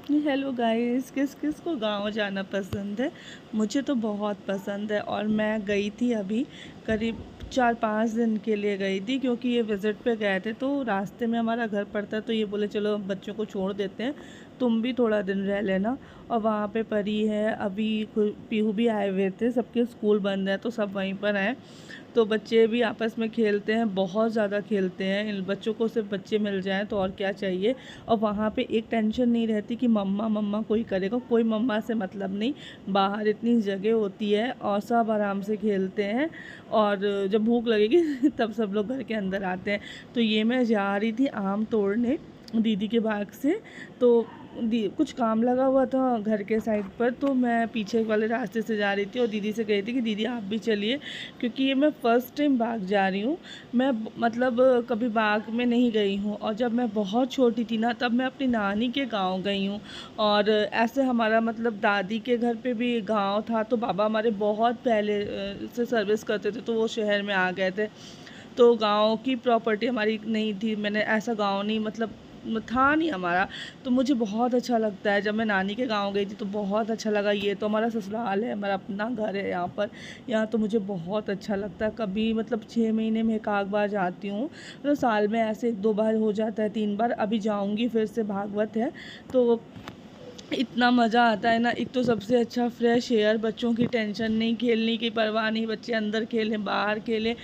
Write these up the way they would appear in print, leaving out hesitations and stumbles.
Hello guys, किस किस को गांव जाना पसंद है। मुझे तो बहुत पसंद है और मैं गई थी अभी करीब 4-5 दिन के लिए गई थी, क्योंकि ये विज़िट पे गए थे तो रास्ते में हमारा घर पड़ता है, तो ये बोले चलो बच्चों को छोड़ देते हैं, तुम भी थोड़ा दिन रह लेना। और वहाँ पे परी है, अभी पीहू भी आए हुए थे, सबके स्कूल बंद है तो सब वहीं पर आए। तो बच्चे भी आपस में खेलते हैं, बहुत ज़्यादा खेलते हैं। इन बच्चों को सिर्फ बच्चे मिल जाएं तो और क्या चाहिए। और वहाँ पे एक टेंशन नहीं रहती कि मम्मा मम्मा कोई करेगा, कोई मम्मा से मतलब नहीं। बाहर इतनी जगह होती है और सब आराम से खेलते हैं। और जब भूख लगेगी तब सब लोग घर के अंदर आते हैं। तो ये मैं जा रही थी आम तोड़ने दीदी के बाग से। तो कुछ काम लगा हुआ था घर के साइड पर, तो मैं पीछे वाले रास्ते से जा रही थी और दीदी से कही थी कि दीदी आप भी चलिए, क्योंकि ये मैं फ़र्स्ट टाइम बाग जा रही हूँ। मैं मतलब कभी बाग में नहीं गई हूँ, और जब मैं बहुत छोटी थी ना तब मैं अपनी नानी के गांव गई हूँ। और ऐसे हमारा मतलब दादी के घर पे भी गांव था, तो बाबा हमारे बहुत पहले से सर्विस करते थे, तो वो शहर में आ गए थे। तो गांव की प्रॉपर्टी हमारी नहीं थी, मैंने ऐसा गांव नहीं मतलब था नहीं हमारा। तो मुझे बहुत अच्छा लगता है, जब मैं नानी के गांव गई थी तो बहुत अच्छा लगा। ये तो हमारा ससुराल है, हमारा अपना घर है यहाँ पर। यहाँ तो मुझे बहुत अच्छा लगता है। कभी मतलब 6 महीने में एक आध बार जाती हूँ, तो साल में ऐसे 1-2 बार हो जाता है, 3 बार। अभी जाऊँगी फिर से, भागवत है तो इतना मज़ा आता है ना। एक तो सबसे अच्छा फ्रेश एयर, बच्चों की टेंशन नहीं, खेलने की परवाह नहीं, बच्चे अंदर खेलें बाहर खेलें,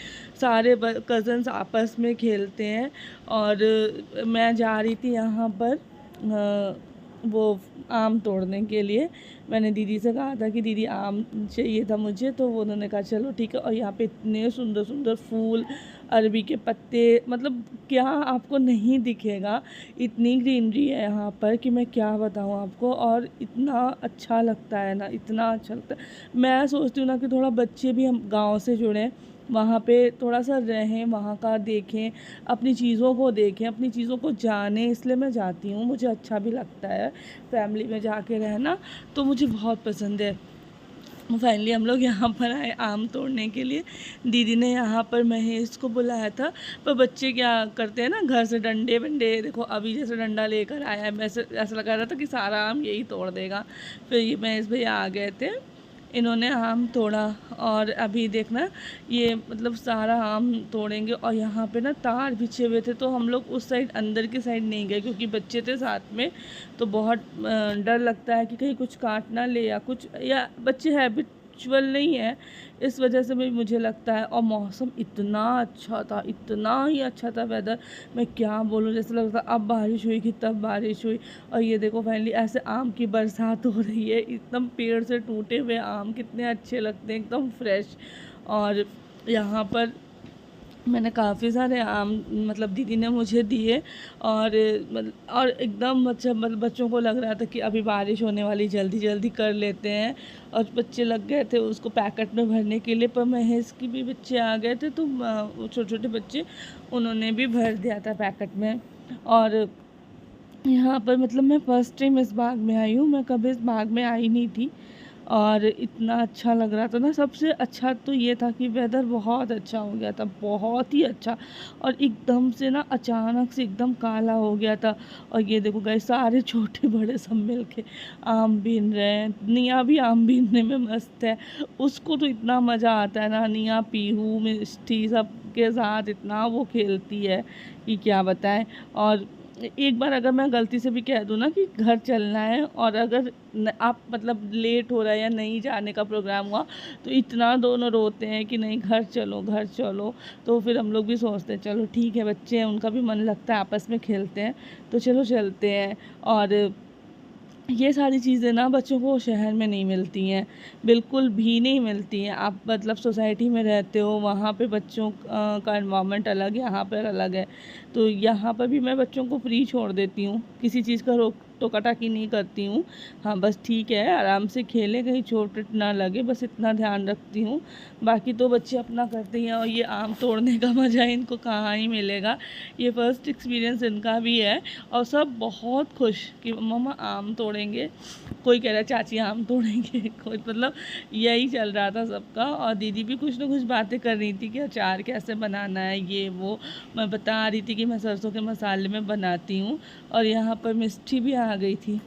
सारे कज़न्स आपस में खेलते हैं। और मैं जा रही थी यहाँ पर वो आम तोड़ने के लिए। मैंने दीदी से कहा था कि दीदी आम चाहिए था मुझे, तो वो उन्होंने कहा चलो ठीक है। और यहाँ पे इतने सुंदर सुंदर फूल, अरबी के पत्ते, मतलब क्या आपको नहीं दिखेगा, इतनी ग्रीनरी है यहाँ पर कि मैं क्या बताऊँ आपको। और इतना अच्छा लगता है ना, इतना अच्छा लगता है। मैं सोचती हूँ ना कि थोड़ा बच्चे भी हम गांव से जुड़ें, वहाँ पे थोड़ा सा रहें, वहाँ का देखें, अपनी चीज़ों को देखें, अपनी चीज़ों को जानें। इसलिए मैं जाती हूँ, मुझे अच्छा भी लगता है फैमिली में जाके रहना, तो मुझे बहुत पसंद है। फाइनली हम लोग यहाँ पर आए आम तोड़ने के लिए। दीदी ने यहाँ पर महेश को बुलाया था, पर बच्चे क्या करते हैं ना, घर से डंडे वंडे, देखो अभी जैसे डंडा लेकर आया है, वैसे ऐसा लगा रहा था कि सारा आम यही तोड़ देगा। फिर ये महेश भैया आ गए थे, इन्होंने आम तोड़ा। और अभी देखना, ये मतलब सारा आम तोड़ेंगे। और यहाँ पे ना तार बिछे हुए थे, तो हम लोग उस साइड अंदर की साइड नहीं गए, क्योंकि बच्चे थे साथ में। तो बहुत डर लगता है कि कहीं कुछ काट ना ले, या कुछ, या बच्चे हैबिचुअल नहीं है, इस वजह से भी मुझे लगता है। और मौसम इतना अच्छा था, इतना ही अच्छा था वेदर, मैं क्या बोलूँ। जैसे लगता अब बारिश हुई कि तब बारिश हुई। और ये देखो फाइनली ऐसे आम की बरसात हो रही है, एकदम पेड़ से टूटे हुए आम कितने अच्छे लगते हैं, एकदम फ्रेश। और यहाँ पर मैंने काफ़ी सारे आम मतलब दीदी ने मुझे दिए। और और एकदम अच्छा, मतलब बच्चों को लग रहा था कि अभी बारिश होने वाली, जल्दी जल्दी कर लेते हैं। और बच्चे लग गए थे उसको पैकेट में भरने के लिए, पर महेश की भी बच्चे आ गए थे, तो वो छोटे छोटे बच्चे, उन्होंने भी भर दिया था पैकेट में। और यहाँ पर मतलब मैं फ़र्स्ट टाइम इस बाग में आई हूँ, मैं कभी इस बाग में आई नहीं थी। और इतना अच्छा लग रहा था ना, सबसे अच्छा तो ये था कि वेदर बहुत अच्छा हो गया था, बहुत ही अच्छा। और एकदम से ना अचानक से एकदम काला हो गया था। और ये देखो गाइस, सारे छोटे बड़े सब मिल के आम बीन रहे हैं। निया भी आम बीनने में मस्त है, उसको तो इतना मज़ा आता है ना। निया पीहू मिष्टी सब के साथ इतना वो खेलती है कि क्या बताएं। और एक बार अगर मैं गलती से भी कह दूँ ना कि घर चलना है, और अगर आप मतलब लेट हो रहा है या नहीं जाने का प्रोग्राम हुआ, तो इतना दोनों रोते हैं कि नहीं घर चलो घर चलो। तो फिर हम लोग भी सोचते हैं चलो ठीक है, बच्चे हैं उनका भी मन लगता है, आपस में खेलते हैं, तो चलो चलते हैं। और ये सारी चीज़ें ना बच्चों को शहर में नहीं मिलती हैं, बिल्कुल भी नहीं मिलती हैं। आप मतलब सोसाइटी में रहते हो, वहाँ पे बच्चों का एनवायरनमेंट अलग है, यहाँ पर अलग है। तो यहाँ पर भी मैं बच्चों को फ्री छोड़ देती हूँ, किसी चीज़ का रोक टोकाटाकी नहीं करती हूँ। हाँ बस ठीक है, आराम से खेलें, कहीं चोट वोट ना लगे, बस इतना ध्यान रखती हूँ। बाकी तो बच्चे अपना करते ही हैं। और ये आम तोड़ने का मज़ा इनको कहाँ ही मिलेगा, ये फ़र्स्ट एक्सपीरियंस इनका भी है। और सब बहुत खुश कि मम्मा आम तोड़ेंगे, कोई कह रहा है चाची आम तोड़ेंगे कोई, मतलब यही चल रहा था सबका। और दीदी भी कुछ ना कुछ बातें कर रही थी कि अचार कैसे बनाना है, ये वो। मैं बता रही थी कि मैं सरसों के मसाले में बनाती हूँ। और यहाँ पर मिष्टी भी आ गई थी।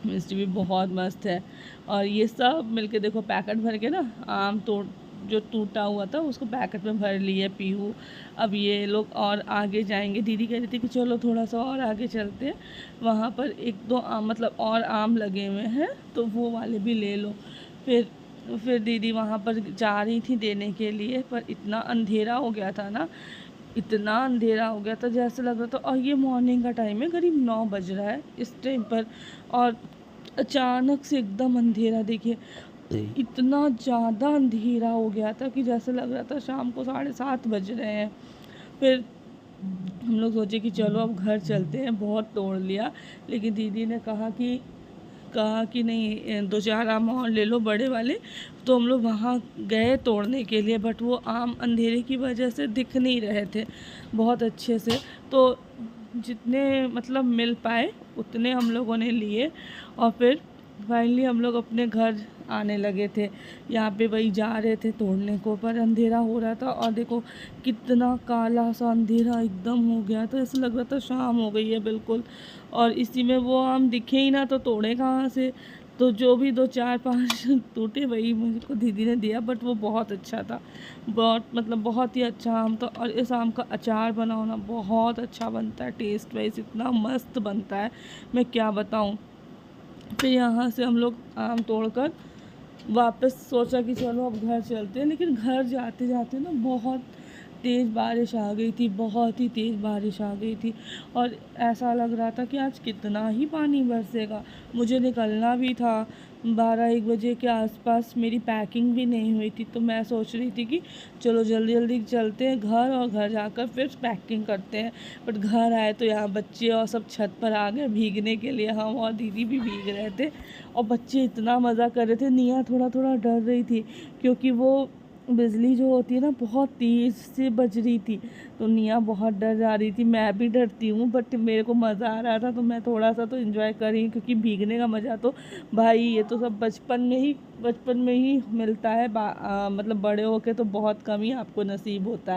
मिष्टी भी बहुत मस्त है। और ये सब मिलके देखो पैकेट भर के ना, आम तोड़ जो टूटा हुआ था उसको पैकेट में भर लिए पीहू। अब ये लोग और आगे जाएंगे, दीदी कह रही थी कि चलो थोड़ा सा और आगे चलते हैं, वहाँ पर एक दो आम मतलब और आम लगे हुए हैं तो वो वाले भी ले लो। फिर दीदी वहाँ पर जा रही थी देने के लिए, पर इतना अंधेरा हो गया था ना, इतना अंधेरा हो गया था जैसे लग रहा था। और ये मॉर्निंग का टाइम है, करीब 9 बज रहा है इस टाइम पर, और अचानक से एकदम अंधेरा। देखिए इतना ज़्यादा अंधेरा हो गया था कि जैसे लग रहा था शाम को 7:30 बज रहे हैं। फिर हम लोग सोचे कि चलो अब घर चलते हैं, बहुत तोड़ लिया। लेकिन दीदी ने कहा कि नहीं, 2-4 आम और ले लो बड़े वाले। तो हम लोग वहाँ गए तोड़ने के लिए, बट वो आम अंधेरे की वजह से दिख नहीं रहे थे बहुत अच्छे से। तो जितने मतलब मिल पाए उतने हम लोगों ने लिए, और फिर फाइनली हम लोग अपने घर आने लगे थे। यहाँ पे वही जा रहे थे तोड़ने को, पर अंधेरा हो रहा था। और देखो कितना काला सा अंधेरा एकदम हो गया था, ऐसा लग रहा था शाम हो गई है बिल्कुल। और इसी में वो आम दिखे ही ना तो तोड़े कहाँ से। तो जो भी 2-4-5 टूटे वही मुझको दीदी ने दिया, बट वो बहुत अच्छा था, बहुत मतलब बहुत ही अच्छा आम था। और इस आम का अचार बनाओ ना बहुत अच्छा बनता है, टेस्ट वाइज इतना मस्त बनता है, मैं क्या बताऊँ। फिर यहाँ से हम लोग आम तोड़कर वापस सोचा कि चलो अब घर चलते हैं। लेकिन घर जाते जाते ना बहुत तेज़ बारिश आ गई थी, बहुत ही तेज़ बारिश आ गई थी। और ऐसा लग रहा था कि आज कितना ही पानी बरसेगा। मुझे निकलना भी था 12-1 बजे के आसपास, मेरी पैकिंग भी नहीं हुई थी। तो मैं सोच रही थी कि चलो जल्दी जल्दी चलते हैं घर, और घर जाकर फिर पैकिंग करते हैं। बट घर आए तो यहाँ बच्चे और सब छत पर आ गए भीगने के लिए, हम और दीदी भी भीग रहे थे। और बच्चे इतना मज़ा कर रहे थे, निया थोड़ा थोड़ा डर रही थी क्योंकि वो बिजली जो होती है ना बहुत तेज़ से बज रही थी। तो निया बहुत डर जा रही थी, मैं भी डरती हूँ, बट मेरे को मज़ा आ रहा था तो मैं थोड़ा सा तो एंजॉय करी, क्योंकि भीगने का मज़ा तो भाई ये तो सब बचपन में ही मिलता है। मतलब बड़े होके तो बहुत कम ही आपको नसीब होता है।